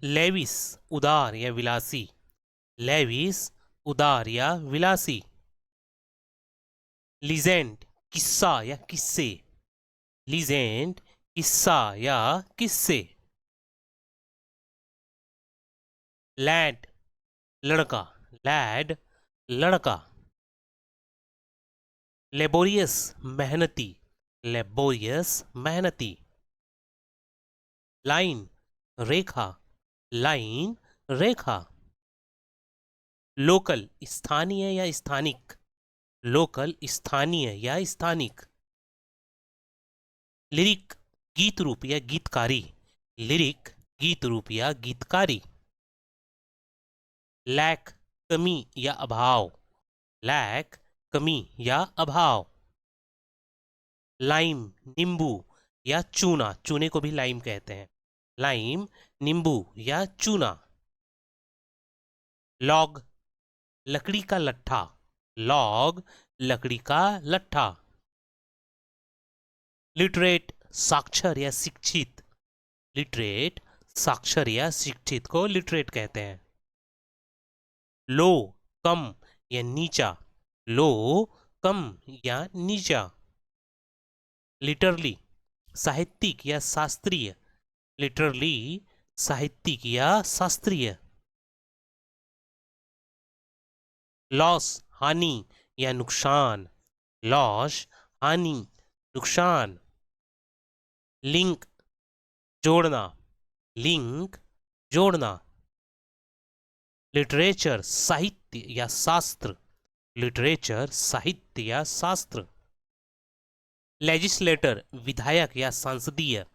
Levi's उदार या विलासी, Levi's उदार या विलासी। लीजेंड किस्सा या किस्से, लीजेंड किस्सा या किस्से। लैड लड़का, लैड लड़का। लेबोरियस मेहनती, लेबोरियस मेहनती। लाइन रेखा, लाइन रेखा। लोकल स्थानीय या स्थानिक, लोकल स्थानीय या स्थानिक। लिरिक गीत रूप या गीतकारी, लिरिक गीत रूप या गीतकारी। लैक कमी या अभाव, लैक कमी या अभाव। लाइम नींबू या चूना, चूने को भी लाइम कहते हैं, लाइम नींबू या चूना। लॉग लकड़ी का लट्ठा, लॉग लकड़ी का लट्ठा। लिटरेट साक्षर या शिक्षित, लिटरेट साक्षर या शिक्षित को लिटरेट कहते हैं। लो कम या नीचा, लो कम या नीचा। लिटरली साहित्यिक या शास्त्रीय, लिटरली साहित्यिक या शास्त्रीय। लॉस हानि या नुकसान, लॉस हानि नुकसान। लिंक जोड़ना, लिंक जोड़ना। लिटरेचर साहित्य या शास्त्र, लिटरेचर साहित्य या शास्त्र। लेजिस्लेटर विधायक या संसदीय,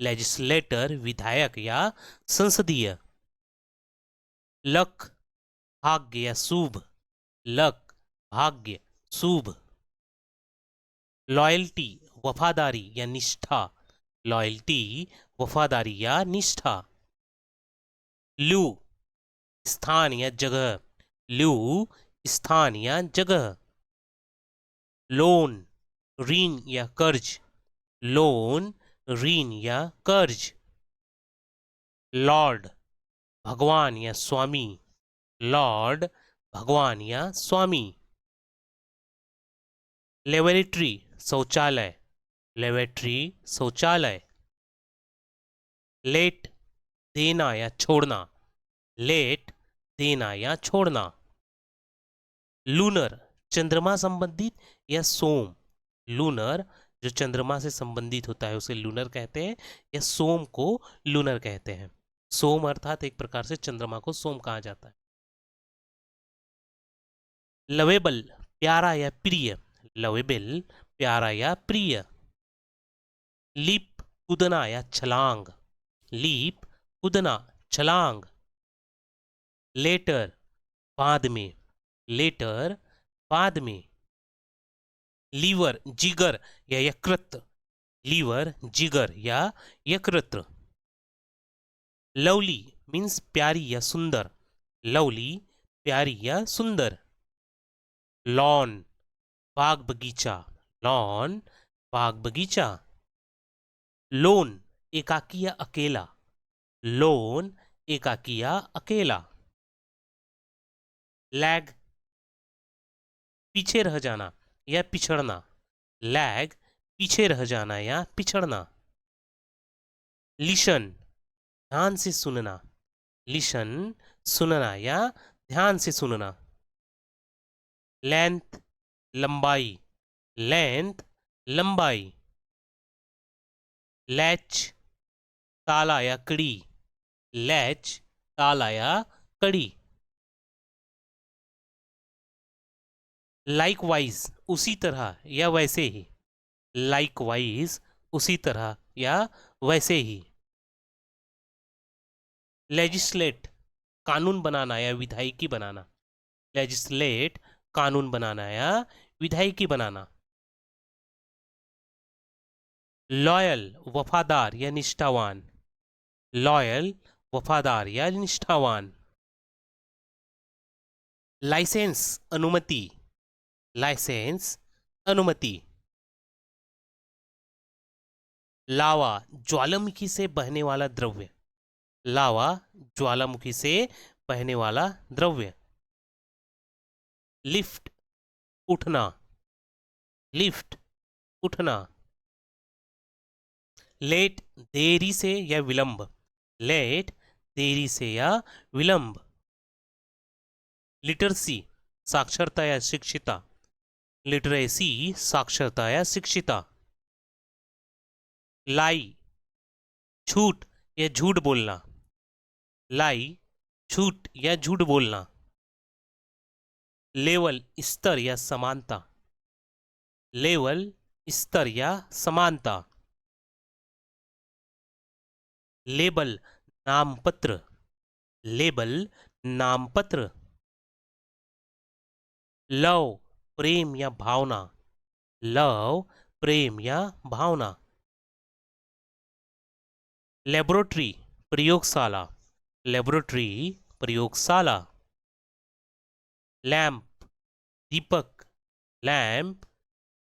लेजिस्लेटर विधायक या संसदीय। लक भाग्य या शुभ, लक भाग्य शुभ। लॉयल्टी वफादारी या निष्ठा, लॉयल्टी वफादारी या निष्ठा। लू स्थान या जगह, लू स्थान या जगह। लोन ऋण या कर्ज, लोन ऋण या कर्ज। लॉर्ड भगवान या स्वामी, लॉर्ड भगवान या स्वामी। लेबोरेटरी शौचालय, लेबोरेटरी शौचालय। लेट देना या छोड़ना, लेट देना या छोड़ना। लूनर चंद्रमा संबंधित या सोम, लूनर जो चंद्रमा से संबंधित होता है उसे लूनर कहते हैं, या सोम को लूनर कहते हैं। सोम अर्थात एक प्रकार से चंद्रमा को सोम कहा जाता है। लवेबल प्यारा या प्रिय, लवेबल प्यारा या प्रिय। लीप कूदना या छलांग, लीप कूदना छलांग। लेटर बाद में, लेटर बाद में। लीवर जिगर या यकृत, लीवर जिगर या यकृत। लवली मीन्स प्यारी या सुंदर, लवली प्यारी या सुंदर। लॉन बाग बगीचा, लॉन बाग बगीचा। लोन एकाकी या अकेला, लोन एकाकी या अकेला। लैग पीछे रह जाना या पिछड़ना, लैग पीछे रह जाना या पिछड़ना। लिशन ध्यान से सुनना, लिशन सुनना या ध्यान से सुनना। लेंथ लंबाई, लेंथ लंबाई। लैच ताला या कड़ी, लैच ताला या कड़ी। लाइकवाइज उसी तरह या वैसे ही, लाइकवाइज उसी तरह या वैसे ही। लेजिस्लेट कानून बनाना या विधायिकी बनाना, लेजिस्लेट कानून बनाना या विधायिकी बनाना। लॉयल वफादार या निष्ठावान, लॉयल वफादार या निष्ठावान। लाइसेंस अनुमति, लाइसेंस अनुमति। लावा ज्वालामुखी से बहने वाला द्रव्य, लावा ज्वालामुखी से बहने वाला द्रव्य। लिफ्ट उठना, लिफ्ट उठना। लेट देरी से या विलंब, लेट देरी से या विलंब। लिटरेसी साक्षरता या शिक्षिता, लिटरेसी साक्षरता या शिक्षिता। लाई झूठ या झूठ बोलना, लाई झूठ या झूठ बोलना। लेवल स्तर या समानता, लेवल स्तर या समानता। लेबल नामपत्र, लेबल नामपत्र। लव प्रेम या भावना, लव प्रेम या भावना। लेबोरेटरी प्रयोगशाला, लेबोरेटरी प्रयोगशाला। लैंप दीपक, लैंप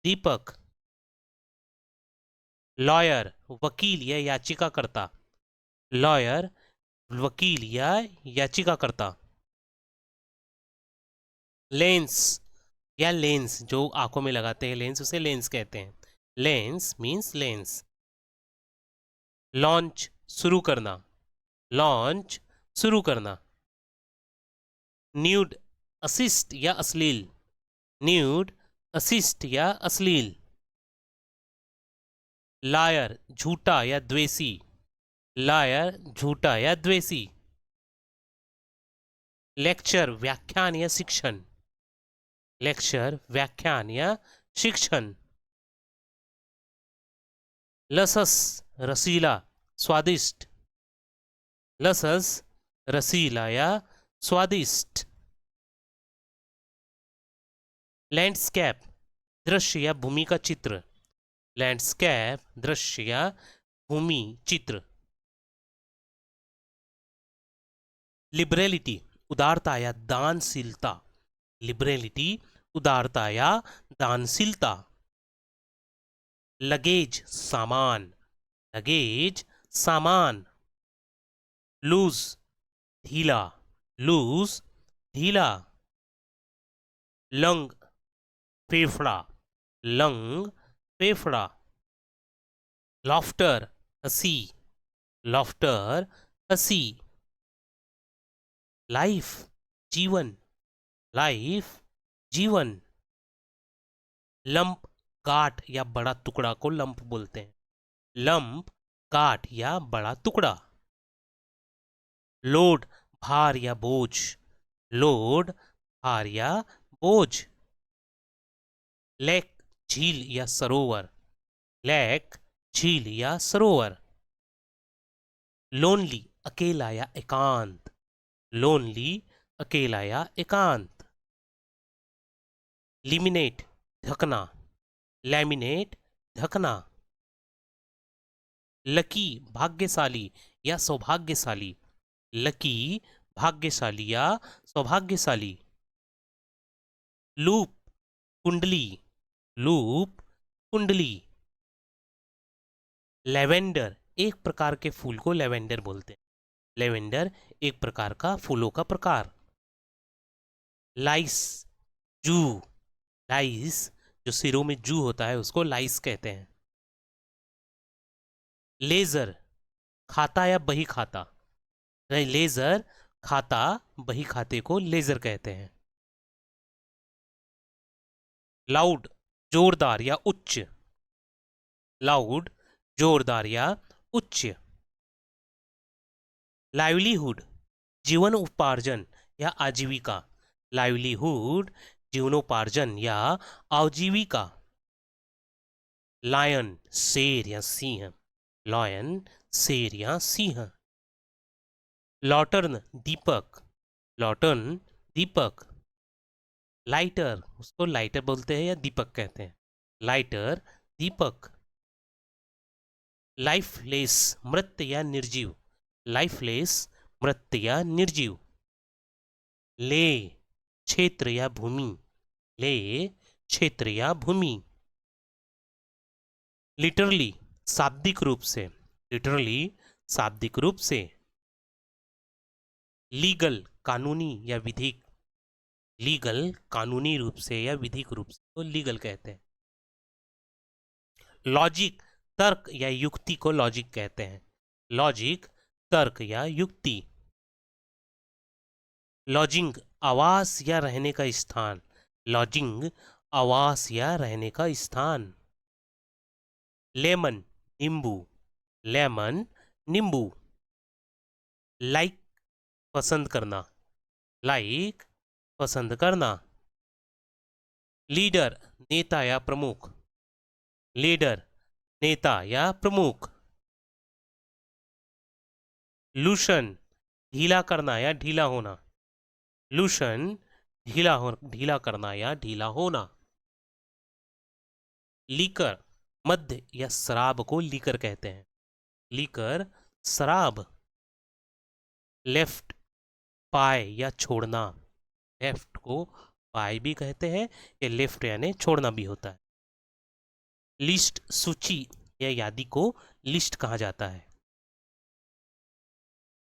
दीपक। लॉयर वकील या याचिकाकर्ता, लॉयर वकील या याचिकाकर्ता। लेंस या लेंस जो आंखों में लगाते हैं लेंस, उसे लेंस कहते हैं। Lens means lens. लॉन्च शुरू करना, लॉन्च शुरू करना। न्यूड असिस्ट या अश्लील, न्यूड असिस्ट या अश्लील। लायर झूठा या द्वेषी, लायर झूठा या द्वेषी। लेक्चर व्याख्यान या शिक्षण, लेक्चर व्याख्यान या शिक्षण। लसस रसीला स्वादिष्ट, लसस रसीला या स्वादिष्ट। लैंडस्केप दृश्य या भूमि का चित्र, लैंडस्केप दृश्य या भूमि चित्र। लिबरेलिटी उदारता या दानशीलता, लिबरेलिटी उदारता या दानशीलता। लगेज सामान, लगेज सामान। लूज ढीला, लूज ढीला। लंग फेफड़ा, लंग फेफड़ा। लॉफ्टर हंसी, लॉफ्टर हंसी। लाइफ जीवन, लाइफ जीवन। लंप गांठ या बड़ा टुकड़ा को लंप बोलते हैं, लंप गांठ या बड़ा टुकड़ा। लोड भार या बोझ, लोड भार या बोझ। लेक झील या सरोवर, लेक झील या सरोवर। लोनली अकेला या एकांत, लोनली अकेला या एकांत। लिमिनेट ढकना, लैमिनेट ढकना। लकी भाग्यशाली या सौभाग्यशाली, लकी भाग्यशाली या सौभाग्यशाली। लूप कुंडली, लूप कुंडली। लेवेंडर एक प्रकार के फूल को लेवेंडर बोलते हैं, लेवेंडर एक प्रकार का फूलों का प्रकार। लाइस जू, लाइस जो सिरों में जू होता है उसको लाइस कहते हैं। लेजर खाता या बही खाता, लेजर खाता बही खाते को लेजर कहते हैं। लाउड जोरदार या उच्च, लाउड जोरदार या उच्च। लाइवलीहुड जीवनोपार्जन या आजीविका, लाइवलीहुड जीवनोपार्जन या आजीविका। लायन शेर या सिंह, लायन शेर या सिंह। लॉटर्न दीपक, लॉटर्न दीपक। लाइटर उसको लाइटर बोलते हैं या दीपक कहते हैं, लाइटर दीपक। लाइफलेस मृत या निर्जीव, लाइफलेस मृत या निर्जीव। ले क्षेत्र या भूमि, ले क्षेत्र या भूमि। लिटरली शाब्दिक रूप से, लिटरली शाब्दिक रूप से। लीगल कानूनी या विधिक, लीगल कानूनी रूप से या विधिक रूप से तो लीगल कहते हैं। लॉजिक तर्क या युक्ति को लॉजिक कहते हैं। लॉजिक तर्क या युक्ति। लॉजिंग आवास या रहने का स्थान, लॉजिंग आवास या रहने का स्थान। लेमन नींबू, लेमन नींबू। लाइक पसंद करना, लाइक पसंद करना। लीडर नेता या प्रमुख, लीडर नेता या प्रमुख। लूशन ढीला करना या ढीला होना, लूशन ढीला करना या ढीला होना। लीकर मद्य या शराब को लीकर कहते हैं, लीकर शराब। लेफ्ट पाए या छोड़ना, लेफ्ट को पाए भी कहते हैं, या लेफ्ट यानी छोड़ना भी होता है। लिस्ट सूची या यादी को लिस्ट कहा जाता है।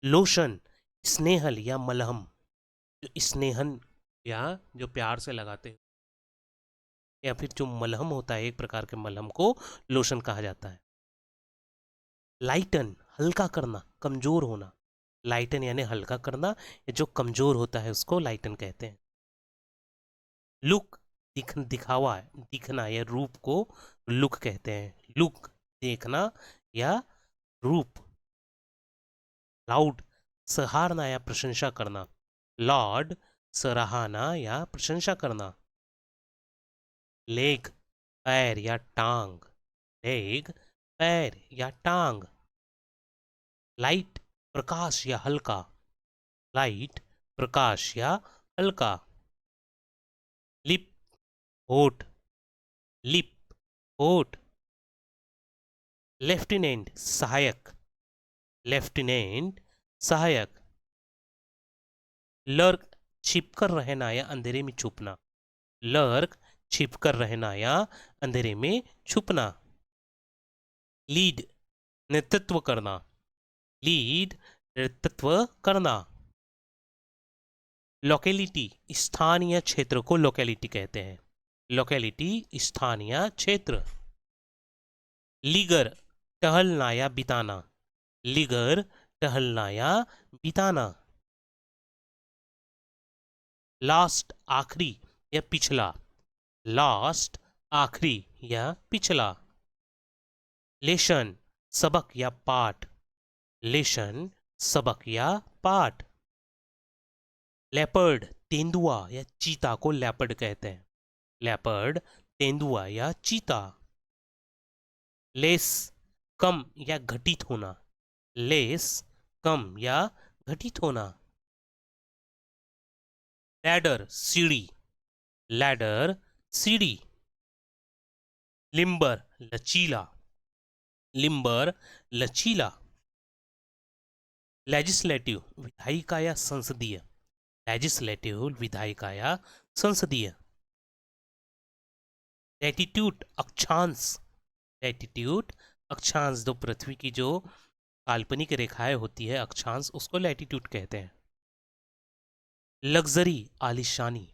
लोशन स्नेहल या मलहम, जो स्नेहन या जो प्यार से लगाते हैं, या फिर जो मलहम होता है एक प्रकार के मलहम को लोशन कहा जाता है। लाइटन हल्का करना, कमजोर होना, लाइटन यानी हल्का करना, या जो कमजोर होता है उसको लाइटन कहते हैं। लुक दिखावा, दिखना या रूप को लुक कहते हैं, लुक देखना या रूप। लाउड सराहना या प्रशंसा करना, लॉर्ड सराहना या प्रशंसा करना। लेग पैर या टांग, लेग पैर या टांग। लाइट प्रकाश या हल्का, लाइट प्रकाश या हल्का। लिप होठ, लिप होठ। लेफ्टिनेंट सहायक, लेफ्टिनेंट सहायक। लर्क छिपकर रहना या अंधेरे में छुपना, लर्क छिपकर रहना या अंधेरे में छुपना। लीड नेतृत्व करना, लीड नेतृत्व करना। लोकेलिटी स्थान या क्षेत्र को लोकेलिटी कहते हैं, लोकेलिटी स्थान या क्षेत्र। लीगर टहलना या बिताना, लीगर टहलना या बिताना। लास्ट आखिरी या पिछला, लास्ट आखिरी या पिछला। लेसन सबक या पाठ, लेसन सबक या पाठ। लेपर्ड तेंदुआ या चीता को लेपर्ड कहते हैं, लेपर्ड तेंदुआ या चीता। लेस कम या घटित होना, लेस कम या घटित होना। लैडर सीढ़ी, लैडर सीढ़ी। लिम्बर लचीला, लिम्बर लचीला। लेजिस्लेटिव विधायिका या संसदीय, लेजिस्लेटिव विधायिका या संसदीय। लैटिट्यूड अक्षांश, लैटिट्यूड अक्षांश, जो पृथ्वी की जो काल्पनिक रेखाएं होती है अक्षांश, उसको लैटिट्यूड कहते हैं। लग्जरी आलिशानी,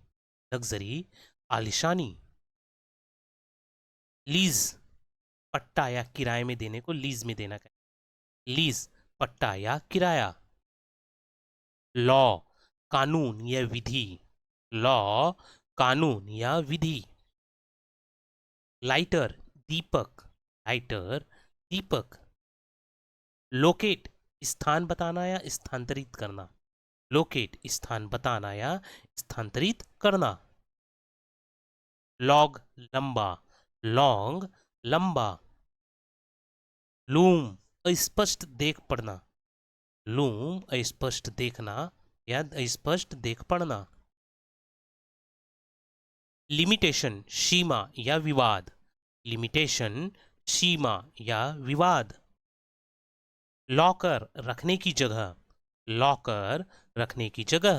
लग्जरी आलिशानी। लीज पट्टा या किराए में देने को लीज में देना कहते हैं, लीज पट्टा या किराया। लॉ कानून या विधि, लॉ कानून या विधि। लाइटर दीपक, लाइटर दीपक। लोकेट स्थान बताना या स्थानांतरित करना, लोकेट स्थान बताना या स्थानांतरित करना। लॉग लंबा, लॉन्ग लंबा। लूम अस्पष्ट देख पड़ना, लूम अस्पष्ट देखना या अस्पष्ट देख पड़ना। लिमिटेशन सीमा या विवाद, लिमिटेशन सीमा या विवाद। लॉकर रखने की जगह, लॉकर रखने की जगह।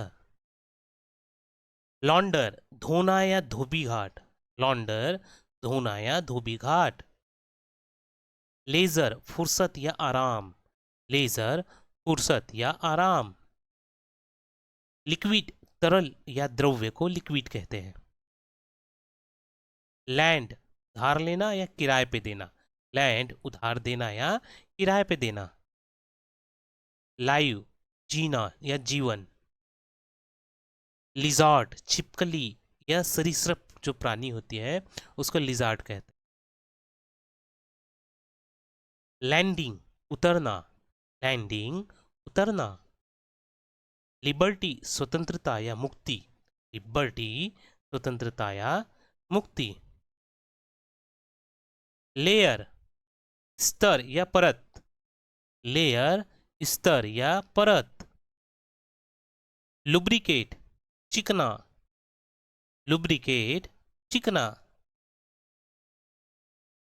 लॉन्डर धोना या धोबी घाट, लॉन्डर धोना या धोबी घाट। लेजर फुर्सत या आराम, लेजर फुर्सत या आराम। लिक्विड तरल या द्रव्य को लिक्विड कहते हैं। लैंड उधार लेना या किराए पे देना, लैंड उधार देना या किराए पे देना। लाइव जीना या जीवन। लिजार्ड छिपकली या सरीसृप जो प्राणी होती है उसको लिजार्ड कहते हैं। लैंडिंग उतरना, लैंडिंग उतरना। लिबर्टी स्वतंत्रता या मुक्ति, लिबर्टी स्वतंत्रता या मुक्ति। लेयर स्तर या परत, लेयर स्तर या परत। लुब्रिकेट चिकना, लुब्रिकेट चिकना।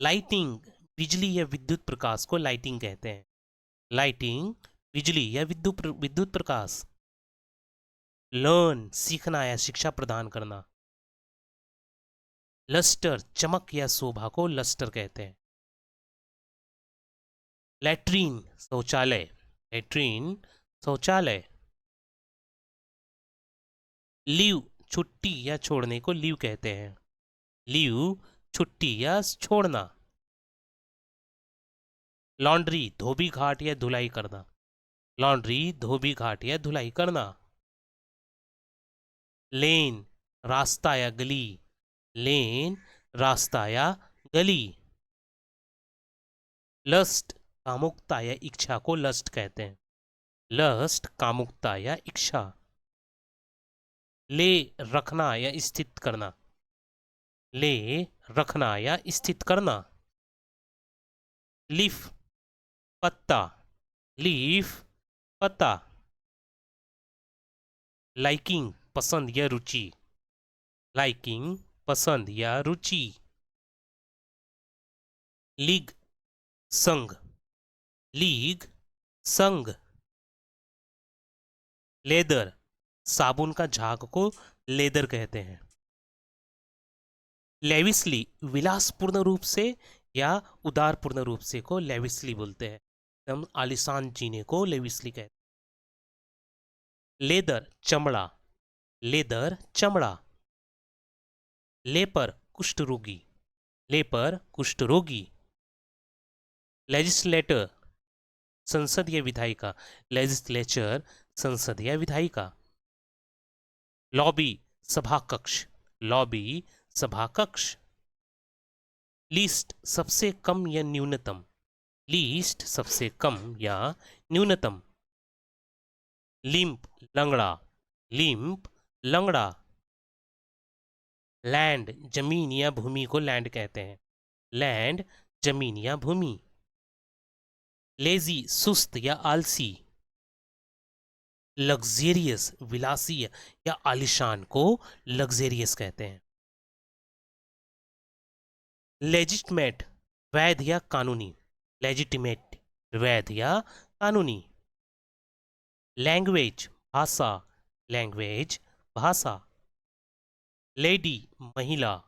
लाइटिंग बिजली या विद्युत प्रकाश को लाइटिंग कहते हैं, लाइटिंग बिजली या विद्युत प्रकाश। लर्न सीखना या शिक्षा प्रदान करना। लस्टर चमक या शोभा को लस्टर कहते हैं। लैट्रीन शौचालय, लैट्रीन शौचालय। लीव छुट्टी या छोड़ने को लीव कहते हैं, लीव छुट्टी या छोड़ना। लॉन्ड्री धोबी घाट या धुलाई करना, लॉन्ड्री धोबी घाट या धुलाई करना। लेन रास्ता या गली, लेन रास्ता या गली। लस्ट कामुकता या इच्छा को लस्ट कहते हैं, लस्ट कामुकता या इच्छा। ले रखना या स्थित करना, ले रखना या स्थित करना। लीफ पत्ता, लीफ पत्ता। लाइकिंग पसंद या रुचि, लाइकिंग पसंद या रुचि। लीग संघ, लीग संघ। लेदर साबुन का झाग को लेदर कहते हैं। लेविसली विलासपूर्ण रूप से या उदारपूर्ण रूप से को लेविसली बोलते हैं, हम आलिशान जीने को लेविसली कहते हैं। लेदर चमड़ा, लेदर चमड़ा। लेपर कुष्ठ रोगी, लेपर कुष्ठ रोगी। लेजिस्लेटर संसद या विधायिका, लेजिस्लेचर संसद या विधायिका। लॉबी सभा कक्ष, लॉबी सभा कक्ष। लीस्ट सबसे कम या न्यूनतम, लीस्ट सबसे कम या न्यूनतम। लिम्प लंगड़ा, लिम्प लंगड़ा। लैंड जमीन या भूमि को लैंड कहते हैं, लैंड जमीन या भूमि। लेजी सुस्त या आलसी। लग्जेरियस विलासी या आलिशान को लग्जेरियस कहते हैं। लेजिटमेट वैध या कानूनी, लेजिटिमेट वैध या कानूनी। लैंग्वेज भाषा, लैंग्वेज भाषा। लेडी महिला,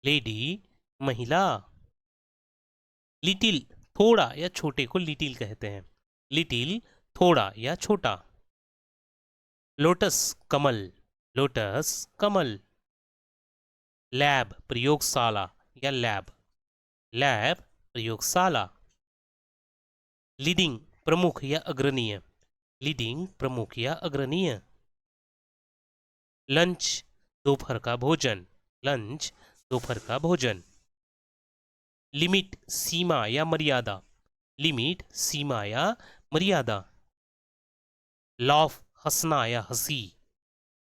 लेडी महिला। लिटिल थोड़ा या छोटे को लिटिल कहते हैं, लिटिल थोड़ा या छोटा। लोटस कमल, लोटस कमल। लैब प्रयोगशाला या लैब, लैब प्रयोगशाला। लीडिंग प्रमुख या अग्रणीय, लीडिंग प्रमुख या अग्रणीय। लंच दोपहर का भोजन, लंच दोपहर का भोजन। लिमिट सीमा या मर्यादा, लिमिट सीमा या मर्यादा। लॉफ हंसना या हंसी,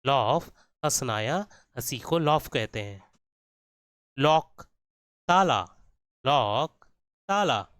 लॉफ हंसना या हंसी को लॉफ कहते हैं। लॉक ताला, लॉक ताला।